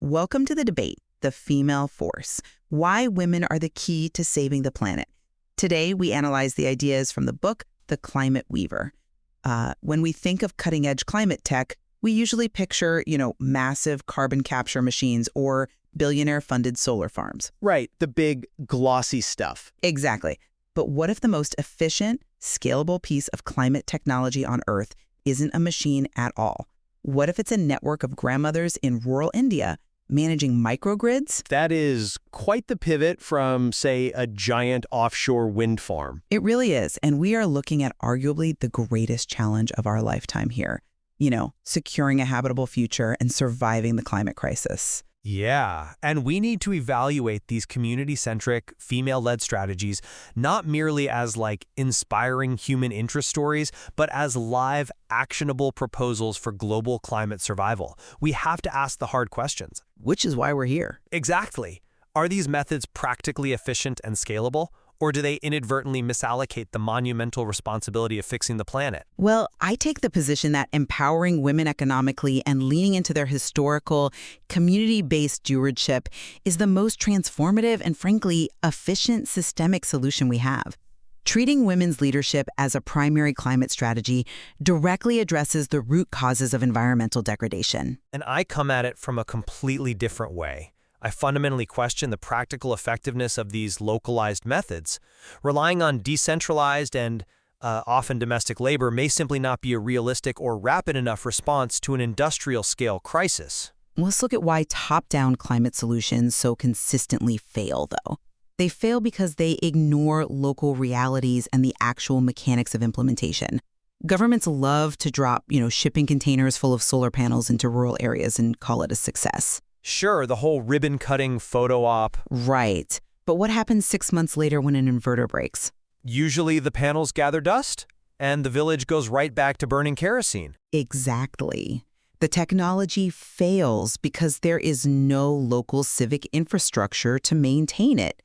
Welcome to the debate, the female force, why women are the key to saving the planet. Today, we analyze the ideas from the book, The Climate Weaver. When we think of cutting-edge climate tech, we usually picture, massive carbon capture machines or billionaire-funded solar farms. Right, the big, glossy stuff. Exactly. But what if the most efficient, scalable piece of climate technology on Earth isn't a machine at all? What if it's a network of grandmothers in rural India managing microgrids? That is quite the pivot from, say, a giant offshore wind farm. It really is. And we are looking at arguably the greatest challenge of our lifetime here. Securing a habitable future and surviving the climate crisis. Yeah, and we need to evaluate these community-centric, female-led strategies not merely as inspiring human interest stories, but as live, actionable proposals for global climate survival. We have to ask the hard questions. Which is why we're here. Exactly. Are these methods practically efficient and scalable? Or do they inadvertently misallocate the monumental responsibility of fixing the planet? Well, I take the position that empowering women economically and leaning into their historical, community-based stewardship is the most transformative and, frankly, efficient systemic solution we have. Treating women's leadership as a primary climate strategy directly addresses the root causes of environmental degradation. And I come at it from a completely different way. I fundamentally question the practical effectiveness of these localized methods. Relying on decentralized and often domestic labor may simply not be a realistic or rapid enough response to an industrial-scale crisis. Let's look at why top-down climate solutions so consistently fail, though. They fail because they ignore local realities and the actual mechanics of implementation. Governments love to drop, shipping containers full of solar panels into rural areas and call it a success. Sure, the whole ribbon-cutting photo op. Right. But what happens 6 months later when an inverter breaks? Usually the panels gather dust, and the village goes right back to burning kerosene. Exactly. The technology fails because there is no local civic infrastructure to maintain it.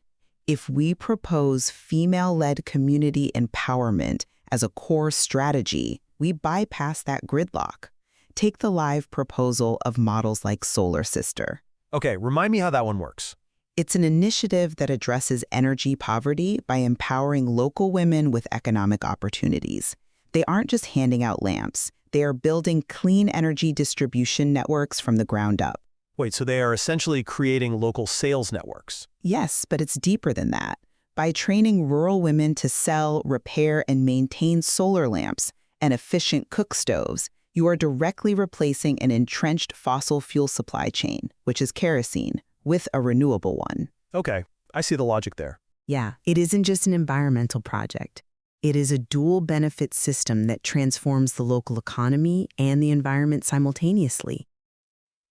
If we propose female-led community empowerment as a core strategy, we bypass that gridlock. Take the live proposal of models like Solar Sister. Okay, remind me how that one works. It's an initiative that addresses energy poverty by empowering local women with economic opportunities. They aren't just handing out lamps. They are building clean energy distribution networks from the ground up. Wait, so they are essentially creating local sales networks? Yes, but it's deeper than that. By training rural women to sell, repair, and maintain solar lamps and efficient cook stoves, you are directly replacing an entrenched fossil fuel supply chain, which is kerosene, with a renewable one. Okay, I see the logic there. Yeah, it isn't just an environmental project. It is a dual benefit system that transforms the local economy and the environment simultaneously.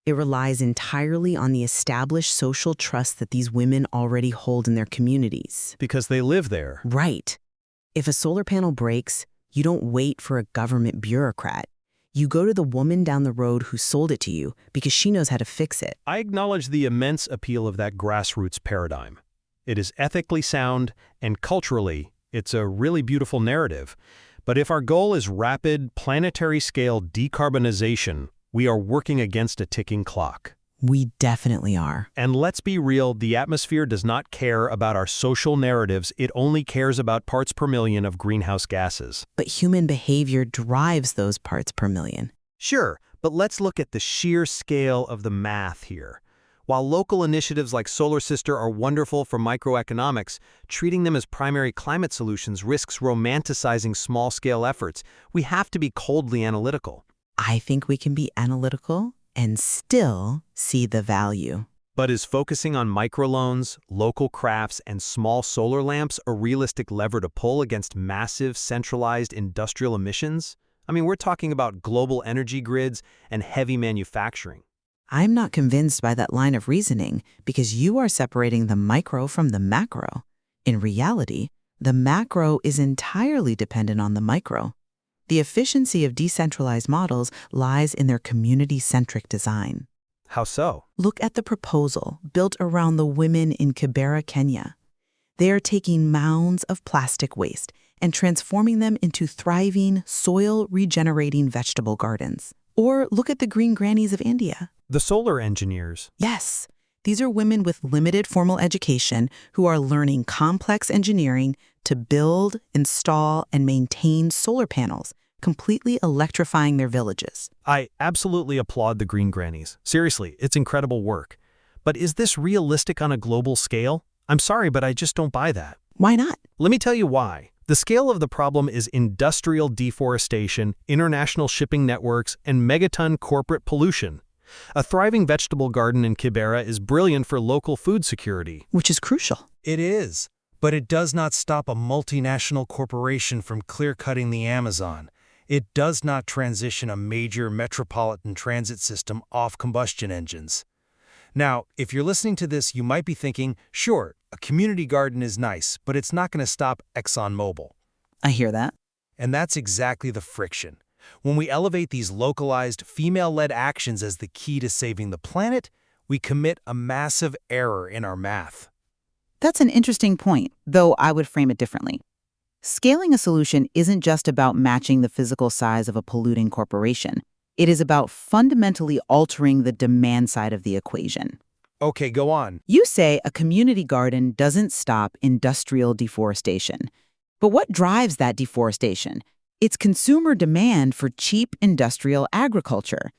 It relies entirely on the established social trust that these women already hold in their communities. Because they live there. Right. If a solar panel breaks, you don't wait for a government bureaucrat. You go to the woman down the road who sold it to you because she knows how to fix it. I acknowledge the immense appeal of that grassroots paradigm. It is ethically sound, and culturally, it's a really beautiful narrative. But if our goal is rapid, planetary-scale decarbonization, we are working against a ticking clock. We definitely are. And let's be real, the atmosphere does not care about our social narratives. It only cares about parts per million of greenhouse gases. But human behavior drives those parts per million. Sure, but let's look at the sheer scale of the math here. While local initiatives like Solar Sister are wonderful for microeconomics, treating them as primary climate solutions risks romanticizing small-scale efforts. We have to be coldly analytical. I think we can be analytical and still see the value. But is focusing on microloans, local crafts, and small solar lamps a realistic lever to pull against massive, centralized industrial emissions? I mean, we're talking about global energy grids and heavy manufacturing. I'm not convinced by that line of reasoning because you are separating the micro from the macro. In reality, the macro is entirely dependent on the micro. The efficiency of decentralized models lies in their community-centric design. How so? Look at the proposal built around the women in Kibera, Kenya. They are taking mounds of plastic waste and transforming them into thriving, soil-regenerating vegetable gardens. Or look at the green grannies of India. The solar engineers. Yes, these are women with limited formal education who are learning complex engineering to build, install, and maintain solar panels, completely electrifying their villages. I absolutely applaud the green grannies. Seriously, it's incredible work. But is this realistic on a global scale? I'm sorry, but I just don't buy that. Why not? Let me tell you why. The scale of the problem is industrial deforestation, international shipping networks, and megaton corporate pollution. A thriving vegetable garden in Kibera is brilliant for local food security. Which is crucial. It is, but it does not stop a multinational corporation from clear-cutting the Amazon. It does not transition a major metropolitan transit system off combustion engines. Now, if you're listening to this, you might be thinking, sure, a community garden is nice, but it's not going to stop ExxonMobil. I hear that. And that's exactly the friction. When we elevate these localized, female-led actions as the key to saving the planet, we commit a massive error in our math. That's an interesting point, though I would frame it differently. Scaling a solution isn't just about matching the physical size of a polluting corporation. It is about fundamentally altering the demand side of the equation. Okay, go on. You say a community garden doesn't stop industrial deforestation. But what drives that deforestation? It's consumer demand for cheap industrial agriculture.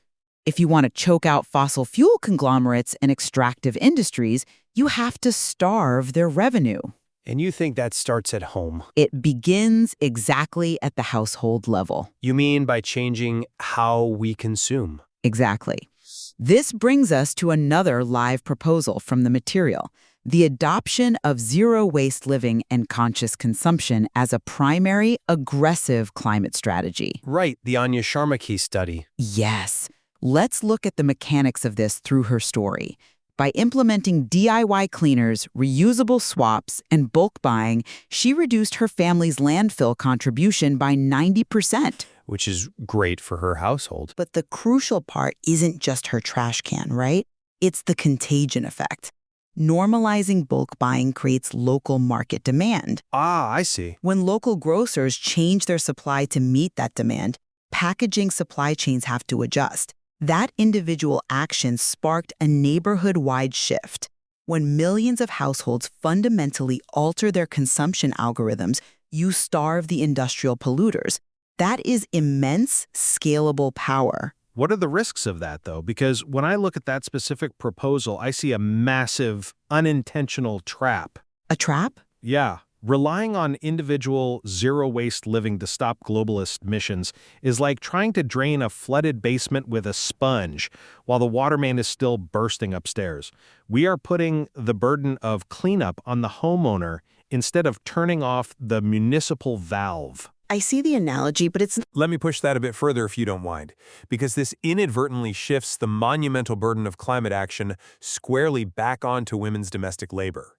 If you want to choke out fossil fuel conglomerates and extractive industries, you have to starve their revenue. And you think that starts at home? It begins exactly at the household level. You mean by changing how we consume? Exactly. This brings us to another live proposal from the material: the adoption of zero-waste living and conscious consumption as a primary, aggressive climate strategy. Right, the Anya Sharma case study. Yes. Let's look at the mechanics of this through her story. By implementing DIY cleaners, reusable swaps, and bulk buying, she reduced her family's landfill contribution by 90%. Which is great for her household. But the crucial part isn't just her trash can, right? It's the contagion effect. Normalizing bulk buying creates local market demand. Ah, I see. When local grocers change their supply to meet that demand, packaging supply chains have to adjust. That individual action sparked a neighborhood-wide shift. When millions of households fundamentally alter their consumption algorithms, you starve the industrial polluters. That is immense, scalable power. What are the risks of that, though? Because when I look at that specific proposal, I see a massive, unintentional trap. A trap? Yeah. Relying on individual zero-waste living to stop globalist missions is like trying to drain a flooded basement with a sponge while the water main is still bursting upstairs. We are putting the burden of cleanup on the homeowner instead of turning off the municipal valve. I see the analogy, but it's... Let me push that a bit further if you don't mind, because this inadvertently shifts the monumental burden of climate action squarely back onto women's domestic labor.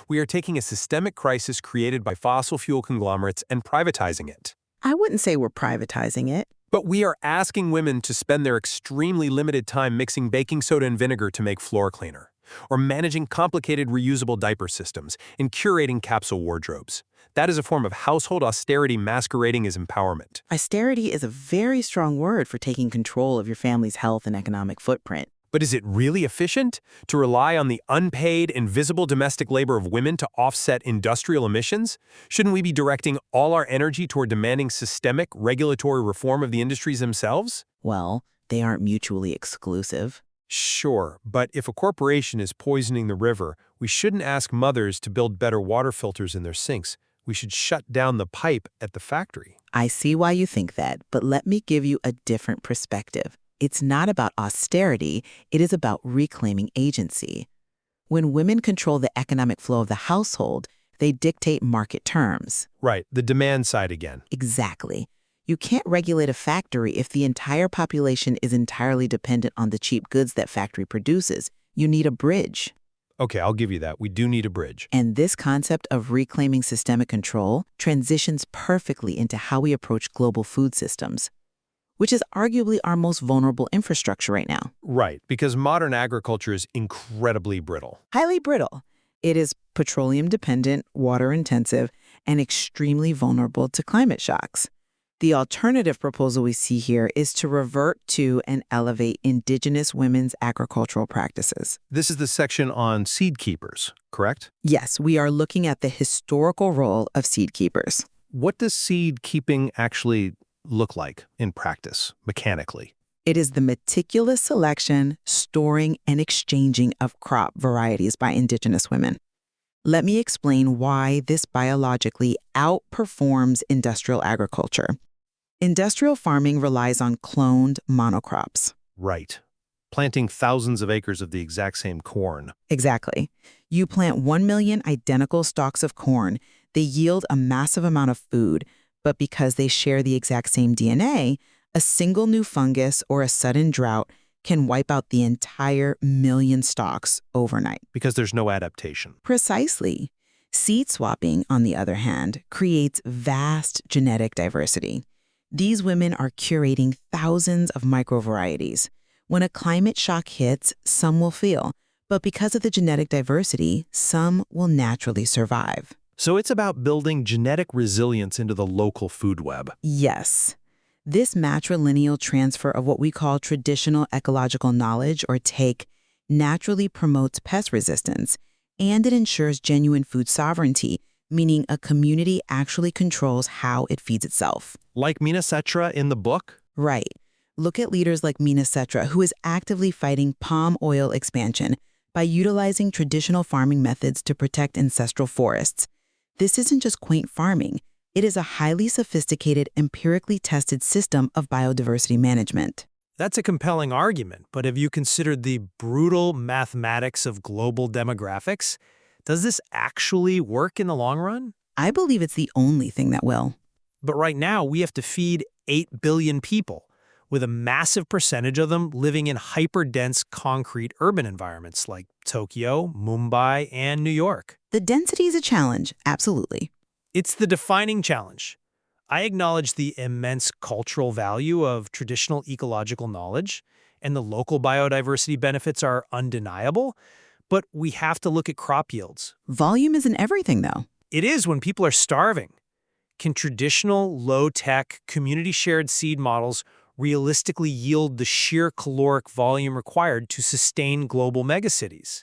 We are taking a systemic crisis created by fossil fuel conglomerates and privatizing it. I wouldn't say we're privatizing it. But we are asking women to spend their extremely limited time mixing baking soda and vinegar to make floor cleaner, or managing complicated reusable diaper systems and curating capsule wardrobes. That is a form of household austerity masquerading as empowerment. Austerity is a very strong word for taking control of your family's health and economic footprint. But is it really efficient to rely on the unpaid, invisible domestic labor of women to offset industrial emissions? Shouldn't we be directing all our energy toward demanding systemic, regulatory reform of the industries themselves? Well, they aren't mutually exclusive. Sure, but if a corporation is poisoning the river, we shouldn't ask mothers to build better water filters in their sinks. We should shut down the pipe at the factory. I see why you think that, but let me give you a different perspective. It's not about austerity, it is about reclaiming agency. When women control the economic flow of the household, they dictate market terms. Right, the demand side again. Exactly. You can't regulate a factory if the entire population is entirely dependent on the cheap goods that factory produces. You need a bridge. Okay, I'll give you that. We do need a bridge. And this concept of reclaiming systemic control transitions perfectly into how we approach global food systems, which is arguably our most vulnerable infrastructure right now. Right, because modern agriculture is incredibly brittle. Highly brittle. It is petroleum-dependent, water-intensive, and extremely vulnerable to climate shocks. The alternative proposal we see here is to revert to and elevate indigenous women's agricultural practices. This is the section on seed keepers, correct? Yes, we are looking at the historical role of seed keepers. What does seed keeping actually look like in practice, mechanically? It is the meticulous selection, storing, and exchanging of crop varieties by indigenous women. Let me explain why this biologically outperforms industrial agriculture. Industrial farming relies on cloned monocrops. Right. Planting thousands of acres of the exact same corn. Exactly. You plant 1 million identical stalks of corn. They yield a massive amount of food, but because they share the exact same DNA, a single new fungus or a sudden drought can wipe out the entire million stalks overnight. Because there's no adaptation. Precisely. Seed swapping, on the other hand, creates vast genetic diversity. These women are curating thousands of microvarieties. When a climate shock hits, some will fail, but because of the genetic diversity, some will naturally survive. So it's about building genetic resilience into the local food web. Yes. This matrilineal transfer of what we call traditional ecological knowledge, or TAKE, naturally promotes pest resistance, and it ensures genuine food sovereignty, meaning a community actually controls how it feeds itself. Like Mina Cetra in the book? Right. Look at leaders like Mina Cetra, who is actively fighting palm oil expansion by utilizing traditional farming methods to protect ancestral forests. This isn't just quaint farming. It is a highly sophisticated, empirically tested system of biodiversity management. That's a compelling argument, but have you considered the brutal mathematics of global demographics? Does this actually work in the long run? I believe it's the only thing that will. But right now, we have to feed 8 billion people, with a massive percentage of them living in hyper-dense concrete urban environments like Tokyo, Mumbai, and New York. The density is a challenge, absolutely. It's the defining challenge. I acknowledge the immense cultural value of traditional ecological knowledge, and the local biodiversity benefits are undeniable, but we have to look at crop yields. Volume isn't everything, though. It is when people are starving. Can traditional, low-tech, community-shared seed models realistically yield the sheer caloric volume required to sustain global megacities,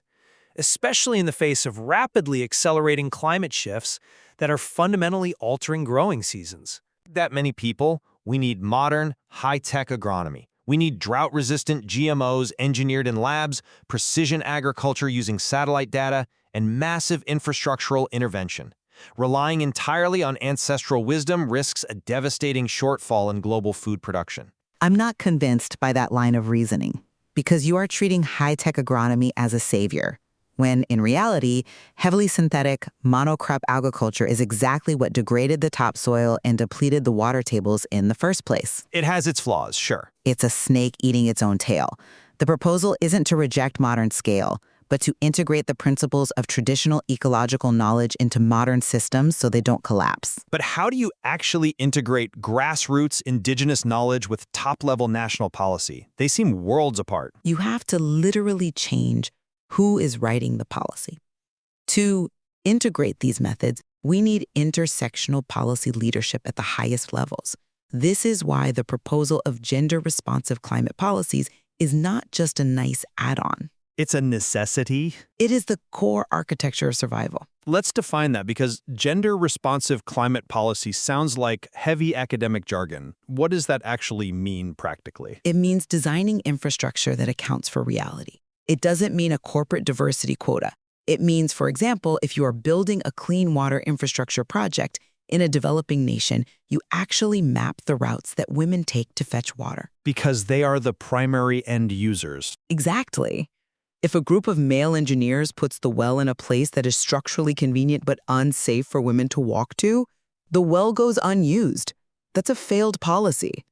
especially in the face of rapidly accelerating climate shifts that are fundamentally altering growing seasons? That many people, we need modern, high-tech agronomy. We need drought-resistant GMOs engineered in labs, precision agriculture using satellite data, and massive infrastructural intervention. Relying entirely on ancestral wisdom risks a devastating shortfall in global food production. I'm not convinced by that line of reasoning, because you are treating high-tech agronomy as a savior, when in reality, heavily synthetic, monocrop agriculture is exactly what degraded the topsoil and depleted the water tables in the first place. It has its flaws, sure. It's a snake eating its own tail. The proposal isn't to reject modern scale, but to integrate the principles of traditional ecological knowledge into modern systems so they don't collapse. But how do you actually integrate grassroots indigenous knowledge with top-level national policy? They seem worlds apart. You have to literally change who is writing the policy. To integrate these methods, we need intersectional policy leadership at the highest levels. This is why the proposal of gender-responsive climate policies is not just a nice add-on. It's a necessity. It is the core architecture of survival. Let's define that, because gender-responsive climate policy sounds like heavy academic jargon. What does that actually mean practically? It means designing infrastructure that accounts for reality. It doesn't mean a corporate diversity quota. It means, for example, if you are building a clean water infrastructure project in a developing nation, you actually map the routes that women take to fetch water. Because they are the primary end users. Exactly. If a group of male engineers puts the well in a place that is structurally convenient but unsafe for women to walk to, the well goes unused. That's a failed policy.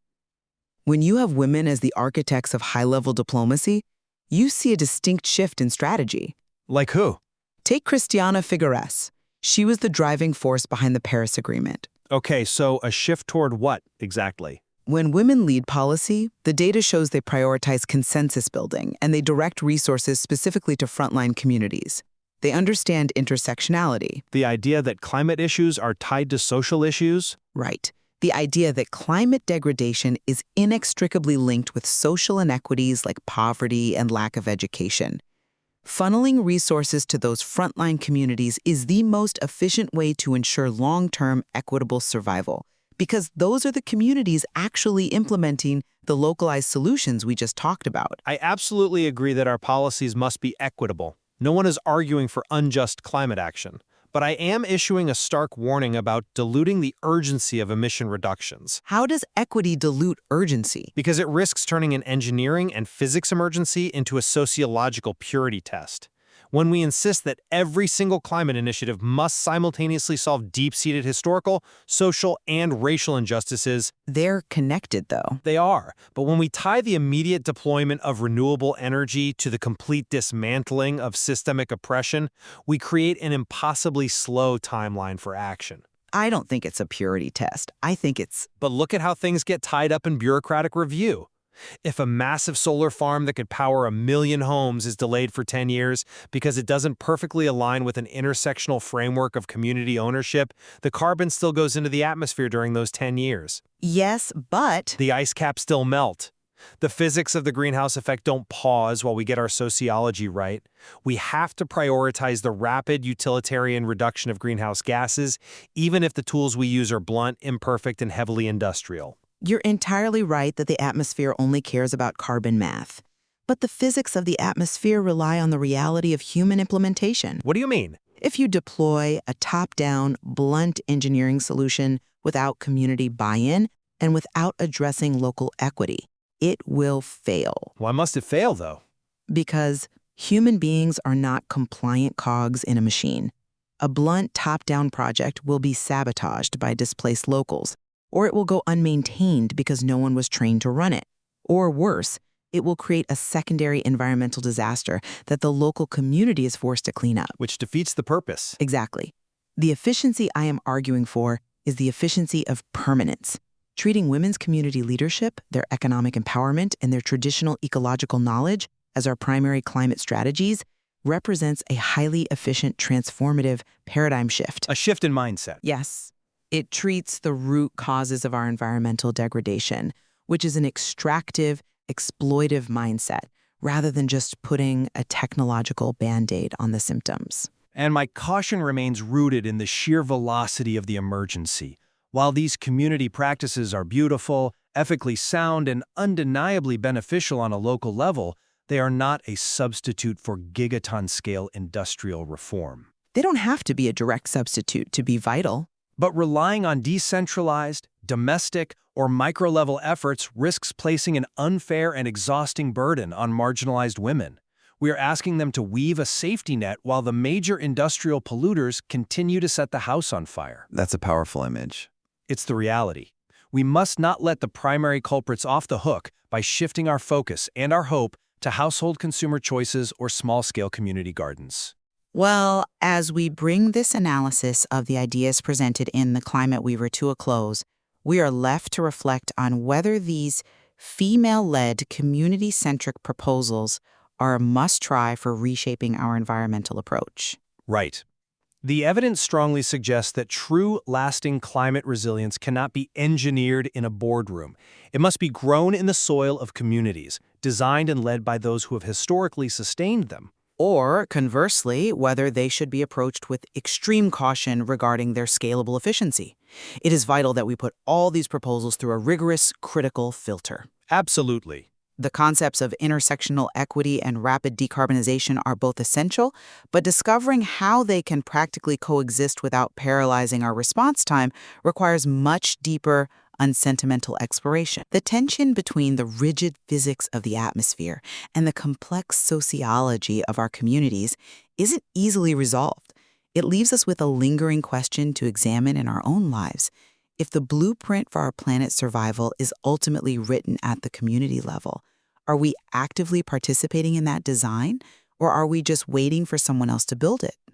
When you have women as the architects of high-level diplomacy, you see a distinct shift in strategy. Like who? Take Christiana Figueres. She was the driving force behind the Paris Agreement. Okay, so a shift toward what exactly? When women lead policy, the data shows they prioritize consensus building and they direct resources specifically to frontline communities. They understand intersectionality. The idea that climate issues are tied to social issues? Right. The idea that climate degradation is inextricably linked with social inequities like poverty and lack of education. Funneling resources to those frontline communities is the most efficient way to ensure long-term equitable survival, because those are the communities actually implementing the localized solutions we just talked about. I absolutely agree that our policies must be equitable. No one is arguing for unjust climate action. But I am issuing a stark warning about diluting the urgency of emission reductions. How does equity dilute urgency? Because it risks turning an engineering and physics emergency into a sociological purity test. When we insist that every single climate initiative must simultaneously solve deep-seated historical, social, and racial injustices, They're connected, though. they are. But when we tie the immediate deployment of renewable energy to the complete dismantling of systemic oppression, we create an impossibly slow timeline for action. I don't think it's a purity test. I think it's... But look at how things get tied up in bureaucratic review. If a massive solar farm that could power 1 million homes is delayed for 10 years because it doesn't perfectly align with an intersectional framework of community ownership, the carbon still goes into the atmosphere during those 10 years. Yes, but... The ice caps still melt. The physics of the greenhouse effect don't pause while we get our sociology right. We have to prioritize the rapid utilitarian reduction of greenhouse gases, even if the tools we use are blunt, imperfect, and heavily industrial. You're entirely right that the atmosphere only cares about carbon math. But the physics of the atmosphere rely on the reality of human implementation. What do you mean? If you deploy a top-down, blunt engineering solution without community buy-in and without addressing local equity, it will fail. Why must it fail, though? Because human beings are not compliant cogs in a machine. A blunt top-down project will be sabotaged by displaced locals, or it will go unmaintained because no one was trained to run it. Or worse, it will create a secondary environmental disaster that the local community is forced to clean up. Which defeats the purpose. Exactly. The efficiency I am arguing for is the efficiency of permanence. Treating women's community leadership, their economic empowerment, and their traditional ecological knowledge as our primary climate strategies represents a highly efficient, transformative paradigm shift. A shift in mindset. Yes. It treats the root causes of our environmental degradation, which is an extractive, exploitive mindset, rather than just putting a technological Band-Aid on the symptoms. And my caution remains rooted in the sheer velocity of the emergency. While these community practices are beautiful, ethically sound, and undeniably beneficial on a local level, they are not a substitute for gigaton-scale industrial reform. They don't have to be a direct substitute to be vital. But relying on decentralized, domestic, or micro-level efforts risks placing an unfair and exhausting burden on marginalized women. We are asking them to weave a safety net while the major industrial polluters continue to set the house on fire. That's a powerful image. It's the reality. We must not let the primary culprits off the hook by shifting our focus and our hope to household consumer choices or small-scale community gardens. Well, as we bring this analysis of the ideas presented in The Climate Weaver to a close, we are left to reflect on whether these female-led, community-centric proposals are a must-try for reshaping our environmental approach. Right. The evidence strongly suggests that true, lasting climate resilience cannot be engineered in a boardroom. It must be grown in the soil of communities, designed and led by those who have historically sustained them. Or, conversely, whether they should be approached with extreme caution regarding their scalable efficiency. It is vital that we put all these proposals through a rigorous, critical filter. Absolutely. The concepts of intersectional equity and rapid decarbonization are both essential, but discovering how they can practically coexist without paralyzing our response time requires much deeper, unsentimental exploration. The tension between the rigid physics of the atmosphere and the complex sociology of our communities isn't easily resolved. It leaves us with a lingering question to examine in our own lives. If the blueprint for our planet's survival is ultimately written at the community level, are we actively participating in that design, or are we just waiting for someone else to build it?